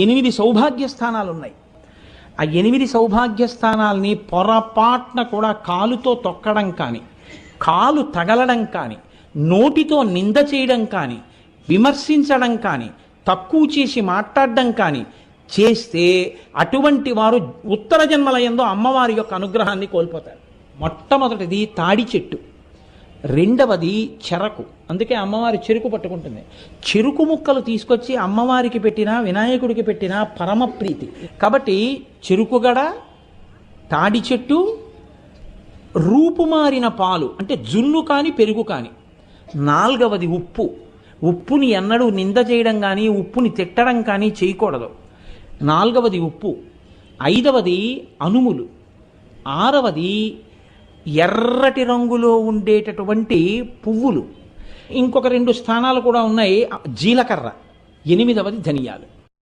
8 సౌభాగ్య స్థానాలు ఉన్నాయి. ఆ 8 సౌభాగ్య స్థానాల్ని పొరపాటున కూడా కాలుతో తొక్కడం కానీ, కాలు తగలడం కానీ, నోటితో నింద చేయడం కానీ, విమర్శించడం కానీ, తక్కువ చేసి మాట్లాడడం కానీ చేస్తే అటువంటి వారు ఉత్తర జన్మల యందు అమ్మవారి యొక్క అనుగ్రహాన్ని కోల్పోతారు. మొట్టమొదటిది తాడి చెట్టు, రెండవది చెరకు. అందుకే అమ్మవారి చెరుకు పట్టుకుంటుంది. చెరుకు ముక్కలు తీసుకొచ్చి అమ్మవారికి పెట్టినా వినాయకుడికి పెట్టినా పరమ ప్రీతి. కాబట్టి చెరుకుగడ, తాడి చెట్టు, రూపుమారిన పాలు అంటే జున్ను కానీ పెరుగు కానీ. నాలుగవది ఉప్పు. ఉప్పుని ఎన్నడూ నింద చేయడం కానీ ఉప్పుని తిట్టడం కానీ చేయకూడదు. నాలుగవది ఉప్పు. ఐదవది అనుములు. ఆరవది ఎర్రటి రంగులో ఉండేటటువంటి పువ్వులు. ఇంకొక 2 స్థానాలు కూడా ఉన్నాయి. జీలకర్ర. 8వది ధనియాలు.